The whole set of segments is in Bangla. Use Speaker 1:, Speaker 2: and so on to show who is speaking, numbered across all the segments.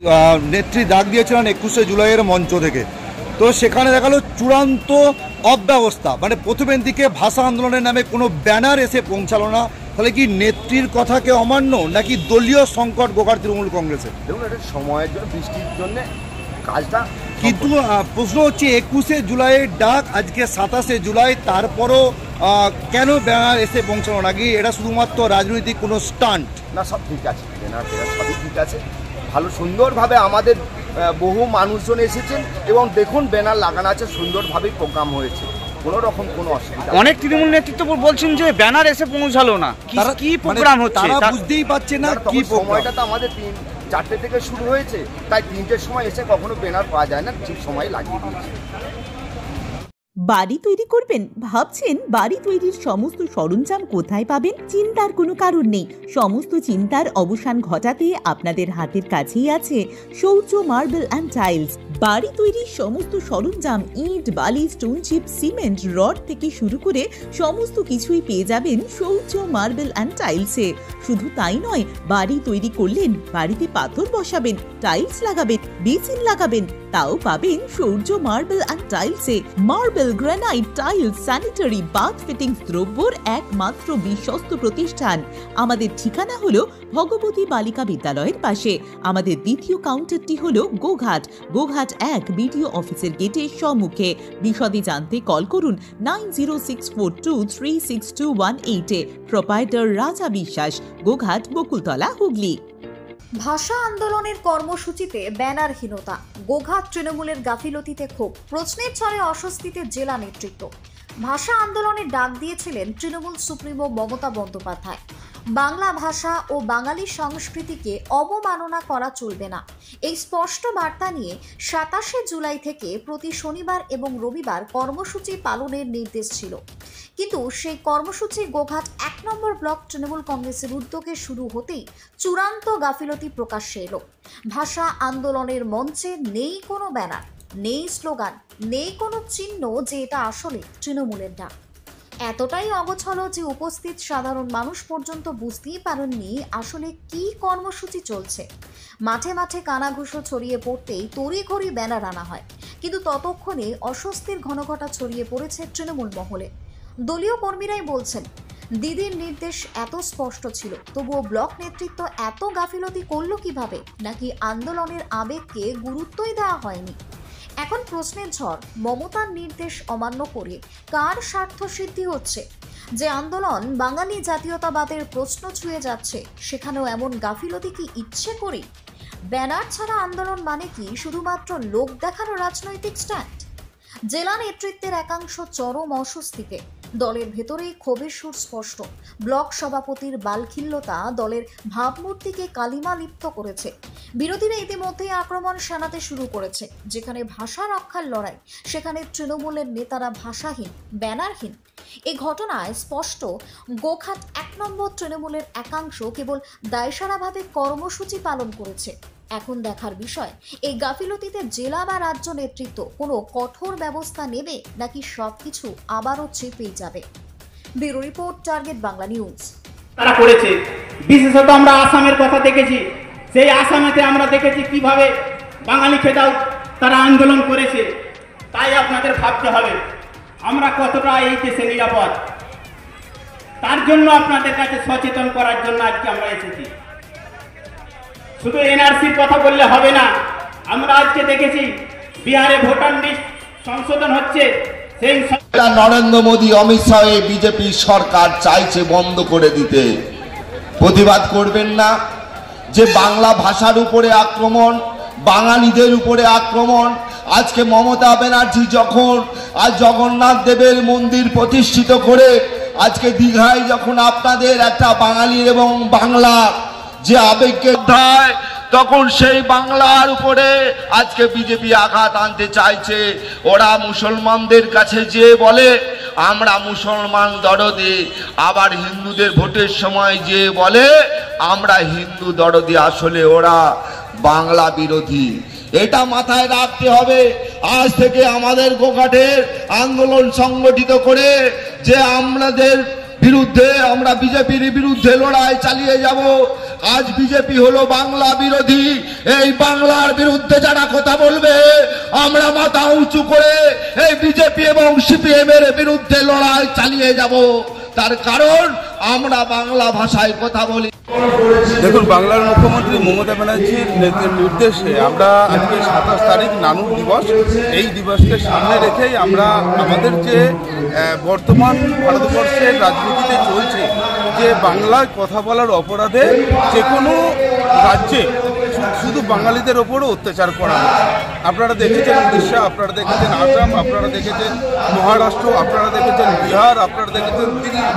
Speaker 1: নেত্রী ডাক দিয়েছিলেন 21শে জুলাইয়ের মঞ্চ থেকে, তো সেখানে দেখা গেল চূড়ান্ত অব্যবস্থা, মানে প্রথমের দিকে ভাষা আন্দোলনের নামে কোনো ব্যানার এসে পৌঁছালো না। তাহলে কি নেত্রীর কথাকে অমান্য, নাকি দলীয় সংকট গোঘাট তৃণমূল কংগ্রেসের?
Speaker 2: দেখুন, এটা সময়ের জন্য, বৃষ্টির জন্য কাজটা,
Speaker 1: কিন্তু প্রশ্ন হচ্ছে 21শে জুলাইয়ের ডাক, আজকে 27শে জুলাই, তারপরও কেন ব্যানার এসে পৌঁছালো? নাকি এটা শুধুমাত্র রাজনৈতিক কোনো স্টান্ট?
Speaker 2: না, সব ঠিক আছে, ব্যানার সবই ঠিক আছে, ভালো সুন্দরভাবে আমাদের বহু মানুষজন এসেছেন এবং দেখুন ব্যানার লাগানো আছে, সুন্দরভাবে প্রোগ্রাম হয়েছে, কোনো রকম কোনো অসুবিধা।
Speaker 3: অনেক তৃণমূল নেতৃত্ব বলছেন যে ব্যানার এসে পৌঁছালো না, কি প্রোগ্রাম হচ্ছে
Speaker 1: তারা বুঝতেই পারছে না কি।
Speaker 2: সময়টা তো আমাদের 4টে থেকে শুরু হয়েছে, তাই 3টের সময় এসে কখনো ব্যানার পাওয়া যায় না, ঠিক সময় লাগিয়ে দিয়েছে।
Speaker 4: বাড়ি তৈরি করবেন? ভাবছেন বাড়ি তৈরির সমস্ত সরঞ্জাম কোথায় পাবেন? চিন্তার কোনো কারণ নেই। সমস্ত চিন্তার অবসান ঘটাতে আপনাদের হাতের কাছেই আছে শৌর্য মার্বেল অ্যান্ড টাইলস। বাড়ি তৈরির সমস্ত সরঞ্জাম, ইট, বালি, স্টোন চিপ, সিমেন্ট, রড থেকে শুরু করে সমস্ত কিছুই পেয়ে যাবেন শৌর্য মার্বেল অ্যান্ড টাইলসে। শুধু তাই নয়, বাড়ি তৈরি করলেন, বাড়িতে পাথর বসাবেন, টাইলস লাগাবেন, বেসিন লাগাবেন, তাও পাবেন শৌর্য মার্বেল অ্যান্ড টাইলসে। Marble, granite, tiles, sanitary, bath fittings দ্রব্যর একমাত্র বিশ্বস্ত প্রতিষ্ঠান। আমাদের ঠিকানা হলো ভগবতী বালিকা বিদ্যালয়ের পাশে। আমাদের দ্বিতীয় কাউন্টারটি হলো গোঘাট 1 বিডিও অফিসের গেটের সম্মুখে। বিশদে জানতে কল করুন 9064236218 এ। প্রোপাইটার রাজা বিশ্বাস, গোঘাট, বকুলতলা, হুগলি।
Speaker 5: ভাষা আন্দোলনের কর্মসূচিতে ব্যানারহীনতা, গোঘাট তৃণমূলের গাফিলতিতে ক্ষোভ, প্রশ্নের ছলে অস্বস্তিতে জেলা নেতৃত্ব। ভাষা আন্দোলনের ডাক দিয়েছিলেন তৃণমূল সুপ্রিমো মমতা বন্দ্যোপাধ্যায়। বাংলা ভাষা ও বাঙালি সংস্কৃতিকে অবমাননা করা চলবে না, এই স্পষ্ট বার্তা নিয়ে 27শে জুলাই থেকে প্রতি শনিবার এবং রবিবার কর্মসূচি পালনের নির্দেশ ছিল। কিন্তু সেই কর্মসূচি গোঘাট 1 নম্বর ব্লক তৃণমূল কংগ্রেসের উদ্যোগে শুরু হতেই চূড়ান্ত গাফিলতি প্রকাশ্যে এলো। ভাষা আন্দোলনের মঞ্চে নেই কোনো ব্যানার, নেই স্লোগান, নেই কোনো চিহ্ন যে এটা আসলে তৃণমূলের ডাক। এতটাই অগোছল যে উপস্থিত সাধারণ মানুষ পর্যন্ত বুঝতেই পারেননি আসলে কি কর্মসূচি চলছে। মাঠে মাঠে কানাঘুষো ছড়িয়ে পড়তেই তড়িঘড়ি ব্যানার আনা হয়, কিন্তু ততক্ষণে অস্বস্তির ঘনঘটা ছড়িয়ে পড়েছে তৃণমূল মহলে। দলীয় কর্মীরাই বলছেন, দিদির নির্দেশ এত স্পষ্ট ছিল, তবুও ব্লক নেতৃত্ব এত গাফিলতি করলো কিভাবে? নাকি আন্দোলনের আবেগকে গুরুত্বই দেওয়া হয়নি? এখন প্রশ্নের ঝড়, মমতার নির্দেশ অমান্য করে কার স্বার্থ সিদ্ধি হচ্ছে? যে আন্দোলন বাঙালি জাতীয়তাবাদের প্রশ্ন ছুঁয়ে যাচ্ছে, সেখানেও এমন গাফিলতি কি ইচ্ছে করে? ব্যানার ছাড়া আন্দোলন মানে কি শুধুমাত্র লোক দেখানো রাজনৈতিক স্ট্যান্ড? জেলা নেতৃত্বের একাংশ চরম অস্বস্তিতে। দলের ভেতরেই ক্ষোভের সুর স্পষ্ট। ব্লক সভাপতির বালখিল্যতা দলের ভাবমূর্তিকে কালিমা লিপ্ত করেছে। বিরোধীরা ইতিমধ্যেই আক্রমণ শানাতে শুরু করেছে। যেখানে ভাষা রক্ষার লড়াই, সেখানে তৃণমূলের নেতারা ভাষাহীন, ব্যানারহীন। এই ঘটনায় স্পষ্ট গোঘাট 1 নম্বর তৃণমূলের একাংশ কেবল দায়সারাভাবে কর্মসূচি পালন করেছে। এখন দেখার বিষয়, এই গাফিলতিতে জেলা বা রাজ্য নেতৃত্ব কোনো কঠোর ব্যবস্থা নেবে, নাকি সবকিছু আবারও চেপেই যাবে। Bureau report, target Bangla news.
Speaker 6: তারা করেছে, বিশেষত আমরা আসামের কথা দেখেছি। সেই আসামেতে আমরা দেখেছি কিভাবে বাঙালি খেদাও তারা আন্দোলন করেছে। তাই আপনাদের ভাবতে হবে আমরা কতটা এই দেশে নিরাপদ। তার জন্য আপনাদের কাছে সচেতন করার জন্য আজকে আমরা এসেছি। শুধু এনআরসির কথা বললে হবে না। আমরা আজকে দেখেছি বিহারে ভোটার লিস্ট সংশোধন হচ্ছে, সেই
Speaker 7: নরেন্দ্র মোদী, অমিত শাহ, বিজেপি সরকার চাইছে বন্ধ করে দিতে। প্রতিবাদ করবেন না যে বাংলা ভাষার উপরে আক্রমণ, বাঙালিদের উপরে আক্রমণ। আজকে মমতা ব্যানার্জি যখন আজ জগন্নাথ দেবের মন্দির প্রতিষ্ঠিত করে আজকে দীঘায় যখন আপনাদের একটা বাঙালির এবং বাংলা যে আবেগকে ধায়, তখন সেই বাংলার উপরে আজকে বিজেপি আঘাত আনতে চাইছে। ওরা মুসলমানদের কাছে যে বলে আমরা মুসলমান দরদি, আবার হিন্দুদের ভোটের সময় যে বলে আমরা হিন্দু দরদি, আসলে ওরা বাংলা বিরোধী। এটা মাথায় রাখতে হবে। আজ থেকে আমাদের গোঘাটের আন্দোলন সংগঠিত করে যে আমাদের বিরুদ্ধে, আমরা বিজেপির বিরুদ্ধে লড়াই চালিয়ে যাব। আজ বিজেপি হলো বাংলা বিরোধী। এই বাংলার বিরুদ্ধে যারা কথা বলবে আমরা মাথা উঁচু করে এই বিজেপি এবং সিপিএম এর বিরুদ্ধে লড়াই চালিয়ে যাব। তার কারণ আমরা বাংলা ভাষায় কথা বলি।
Speaker 8: দেখুন, বাংলার মুখ্যমন্ত্রী মমতা ব্যানার্জির নির্দেশে আমরা আজকে 27 তারিখ নানুর দিবস, এই দিবসকে সামনে রেখেই আমরা আমাদের যে বর্তমান ভারতবর্ষের রাজনীতিতে চলছে যে বাংলায় কথা বলার অপরাধে যে কোনো রাজ্যে শুধু বাঙালিদের ওপরও অত্যাচার করা হচ্ছে। আপনারা দেখেছেন উড়িষ্যা, আপনারা দেখেছেন আসাম, আপনারা দেখেছেন মহারাষ্ট্র, আপনারা দেখেছেন বিহার, আপনারা দেখেছেন দিল্লি।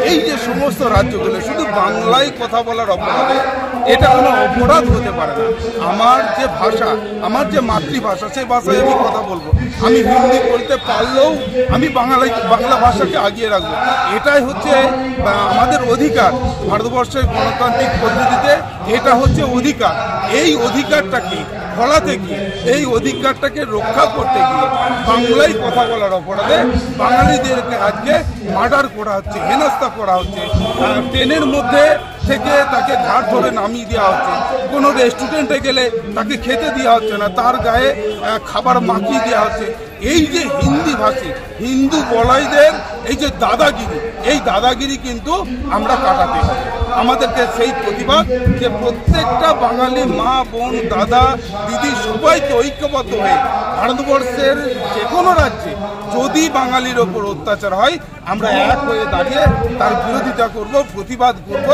Speaker 8: এই যে সমস্ত রাজ্যগুলো শুধু বাংলায় কথা বলার অপরাধে, এটা কোনো অপরাধ হতে পারে না। আমার যে ভাষা, আমার যে মাতৃভাষা, সেই ভাষায় আমি কথা বলবো। আমি হিন্দি বলতে পারলেও আমি বাংলা ভাষাকে আগিয়ে রাখবো। এটাই হচ্ছে আমাদের অধিকার। ভারতবর্ষের গণতান্ত্রিক পদ্ধতিতে এটা হচ্ছে অধিকার। এই অধিকারটাকে ফলাতে গিয়ে, এই অধিকারটাকে রক্ষা করতে গিয়ে বাংলায় কথা বলার অপরাধে বাঙালিদেরকে আজকে মার্ডার করা হচ্ছে, হেনস্থা করা হচ্ছে। ট্রেনের মধ্যে থেকে তাকে ঘাট ধরে নামিয়ে দেওয়া হচ্ছে। কোনো রেস্টুরেন্টে গেলে তাকে খেতে দেওয়া হচ্ছে না, তার গায়ে খাবার মাখিয়ে দেওয়া হচ্ছে। এই যে হিন্দি ভাষী হিন্দু বলাইদের এই যে দাদাগিরি, এই দাদাগিরি কিন্তু আমরা কাটাতে হবে। আমাদেরকে সেই প্রতিবাদ যে প্রত্যেকটা বাঙালি মা, বোন, দাদা, দিদি সবাইকে ঐক্যবদ্ধ হয়ে ভারতবর্ষের যে কোনো রাজ্যে যদি বাঙালির ওপর অত্যাচার হয় আমরা এক হয়ে দাঁড়িয়ে তার বিরোধিতা করব, প্রতিবাদ করব।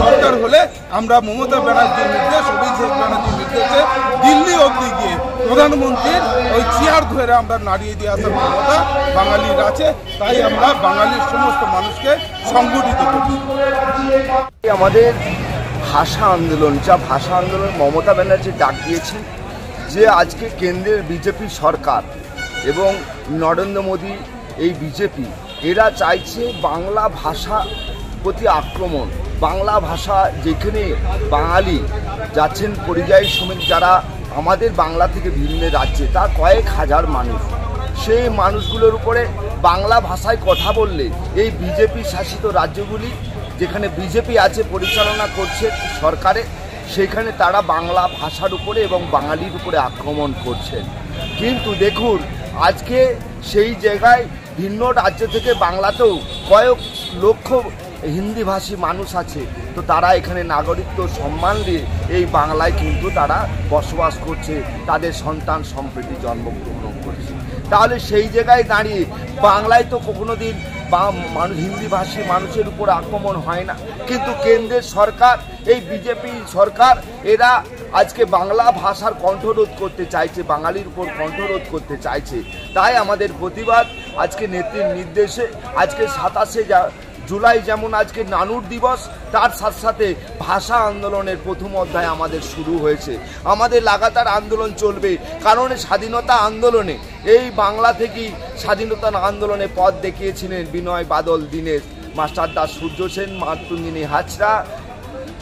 Speaker 8: দরকার হলে আমরা মমতা ব্যানার্জির নির্দেশ, অভিষেক ব্যানার্জির নির্দেশে দিল্লি অবধি গিয়ে প্রধানমন্ত্রীর ওই চেয়ার ধরে আমরা নাড়িয়ে দিয়ে আসার ক্ষমতা বাঙালির আছে। তাই আমরা বাঙালির সমস্ত মানুষকে সংগঠিত করছি।
Speaker 2: আমাদের ভাষা আন্দোলন, যা ভাষা আন্দোলন মমতা ব্যানার্জি ডাক দিয়েছেন, যে আজকে কেন্দ্রের বিজেপি সরকার এবং নরেন্দ্র মোদী এই বিজেপি এরা চাইছে বাংলা ভাষা প্রতি আক্রমণ। বাংলা ভাষা যেখানে বাঙালি যাচ্ছেন পরিযায়ী শ্রমিক যারা আমাদের বাংলা থেকে বিভিন্ন রাজ্যে, তা কয়েক হাজার মানুষ, সেই মানুষগুলোর উপরে বাংলা ভাষায় কথা বললে এই বিজেপি শাসিত রাজ্যগুলি যেখানে বিজেপি আছে পরিচালনা করছে সরকারে, সেখানে তারা বাংলা ভাষার উপরে এবং বাঙালির উপরে আক্রমণ করছেন। কিন্তু দেখুন আজকে সেই জায়গায় ভিন্ন রাজ্য থেকে বাংলাতেও কয়েক লক্ষ হিন্দিভাষী মানুষ আছে, তো তারা এখানে নাগরিকত্ব সম্মান দিয়ে এই বাংলায় কিন্তু তারা বসবাস করছে, তাদের সন্তান সম্প্রতি জন্মগ্রহণ করছে। তাহলে সেই জায়গায় দাঁড়িয়ে বাংলায় তো কোনো দিন মানুষ হিন্দিভাষী মানুষের উপর আক্রমণ হয় না, কিন্তু কেন্দ্রের সরকার এই বিজেপি সরকার এরা আজকে বাংলা ভাষার কণ্ঠরোধ করতে চাইছে, বাঙালির উপর কণ্ঠরোধ করতে চাইছে। তাই আমাদের প্রতিবাদ আজকে নেত্রীর নির্দেশে আজকে 27 জুলাই যেমন আজকে নানুর দিবস, তার সাথে সাথে ভাষা আন্দোলনের প্রথম অধ্যায় আমাদের শুরু হয়েছে। আমাদের লাগাতার আন্দোলন চলবে, কারণ স্বাধীনতা আন্দোলনে এই বাংলা থেকেই স্বাধীনতা আন্দোলনে পথ দেখিয়েছিলেন বিনয় বাদল দীনেশ, মাস্টার দাস সূর্য সেন, মাতঙ্গিনী হাজরা,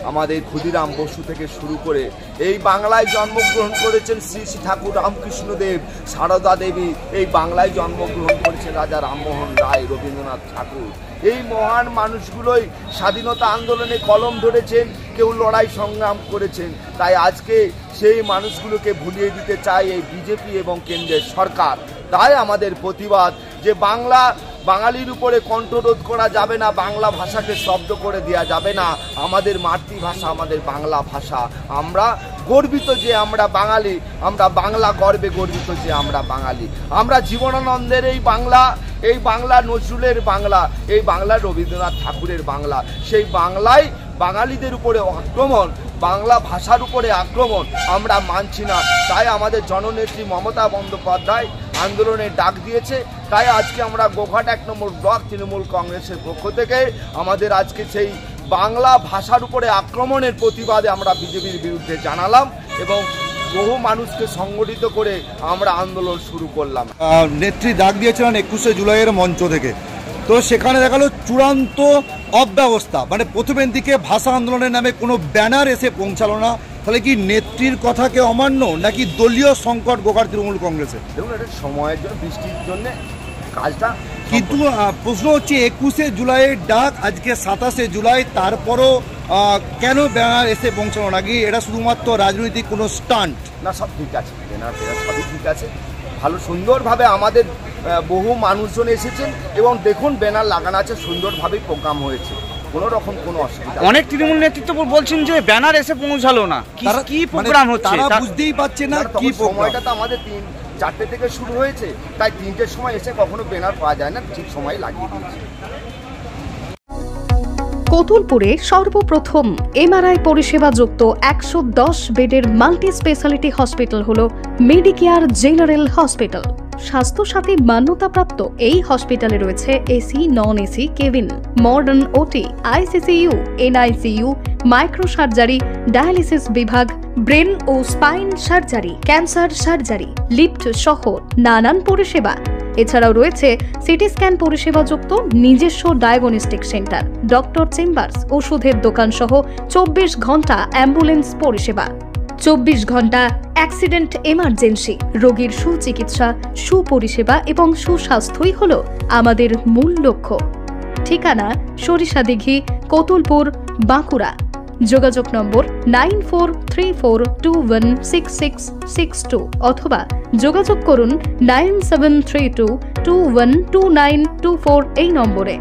Speaker 2: আমাদের ক্ষুদিরাম বসু থেকে শুরু করে এই বাংলায় জন্মগ্রহণ করেছেন শ্রী শ্রী ঠাকুর রামকৃষ্ণদেব, সারদা দেবী, এই বাংলায় জন্মগ্রহণ করেছেন রাজা রামমোহন রায়, রবীন্দ্রনাথ ঠাকুর। এই মহান মানুষগুলোই স্বাধীনতা আন্দোলনে কলম ধরেছেন, কেউ লড়াই সংগ্রাম করেছেন। তাই আজকে সেই মানুষগুলোকে ভুলিয়ে দিতে চায় এই বিজেপি এবং কেন্দ্রের সরকার। তাই আমাদের প্রতিবাদ যে বাঙালির উপরে কণ্ঠরোধ করা যাবে না, বাংলা ভাষাকে শব্দ করে দেওয়া যাবে না। আমাদের মাতৃভাষা আমাদের বাংলা ভাষা, আমরা গর্বিত যে আমরা বাঙালি, আমরা বাংলা গর্বে গর্বিত যে আমরা বাঙালি। আমরা জীবনানন্দের এই বাংলা নজরুলের বাংলা, এই বাংলা রবীন্দ্রনাথ ঠাকুরের বাংলা, সেই বাংলায় বাঙালিদের উপরে আক্রমণ, বাংলা ভাষার উপরে আক্রমণ আমরা মানছি না। তাই আমাদের জননেত্রী মমতা বন্দ্যোপাধ্যায় আন্দোলনের ডাক দিয়েছে। তাই আজকে আমরা গোঘাট 1 নম্বর ব্লক তৃণমূল কংগ্রেসের পক্ষ থেকে আমাদের আজকে সেই বাংলা ভাষার উপরে আক্রমণের প্রতিবাদে আমরা বিজেপির বিরুদ্ধে জানালাম এবং বহু মানুষকে সংগঠিত করে আমরা আন্দোলন শুরু করলাম।
Speaker 1: নেত্রী ডাক দিয়েছিলেন 21শে জুলাইয়ের মঞ্চ থেকে, তো সেখানে দেখা গেল চূড়ান্ত অব্যবস্থা, মানে প্রথমের দিকে ভাষা আন্দোলনের নামে কোনো ব্যানার এসে পৌঁছালো না। তাহলে কি নেত্রীর কথাকে অমান্য, নাকি দলীয় সংকট গোঘাট তৃণমূল কংগ্রেসে?
Speaker 2: দেখুন এটা সময়ের জন্য, বৃষ্টির জন্য কাজটা,
Speaker 1: কিন্তু প্রশ্ন হচ্ছে 21শে জুলাইয়ের ডাক, আজকে 27শে জুলাই, তারপরও কেন ব্যানার এসে পৌঁছানো নাকি এটা শুধুমাত্র রাজনৈতিক কোনো স্টান্ট?
Speaker 2: না, সব ঠিক আছে, ব্যানার সবই ঠিক আছে, ভালো সুন্দরভাবে আমাদের বহু মানুষজন এসেছেন এবং দেখুন ব্যানার লাগানো আছে, সুন্দরভাবেই প্রোগ্রাম হয়েছে, কোনো রকম কোনো অসুবিধা।
Speaker 3: অনেক তৃণমূল নেতৃত্ব বলছেন যে ব্যানার এসে পৌঁছালো না, কি প্রোগ্রাম হচ্ছে
Speaker 1: তারা বুঝতেই পারছে না কি
Speaker 2: সময়টা তো আমাদের 4টে থেকে শুরু হয়েছে, তাই 3টের সময় এসে কখনো ব্যানার পাওয়া যায় না, ঠিক সময় লাগিয়ে দিয়েছে।
Speaker 9: কোতুলপুরে সর্বপ্রথম এমআরআই পরিষেবা যুক্ত 110 বেডের মাল্টি স্পেশালিটি হসপিটাল হল মেডিকেয়ার জেনারেল হসপিটাল। স্বাস্থ্যসাথী মান্যতাপ্রাপ্ত এই হসপিটালে রয়েছে AC, non AC cabin, modern OT, ICCU, NICU, micro surgery, dialysis বিভাগ, ব্রেন ও spine surgery, cancer surgery, lift সহ নানান পরিষেবা। এছাড়াও রয়েছে সিটি স্ক্যান পরিষেবা যুক্ত নিজস্ব ডায়াগনস্টিক সেন্টার, ডক্টর চেম্বার্স, ওষুধের দোকান সহ 24 ঘন্টা অ্যাম্বুলেন্স পরিষেবা। 24 ঘন্টা অ্যাক্সিডেন্ট এমার্জেন্সি, রোগীর সুচিকিৎসা, সুপরিষেবা এবং সুস্বাস্থ্যই হল আমাদের মূল লক্ষ্য। ঠিকানা সরিষাদিঘি, কোতুলপুর, বাঁকুড়া। যোগাযোগ নম্বর 9434216662 অথবা যোগাযোগ করুন 9732212924 এই নম্বরে।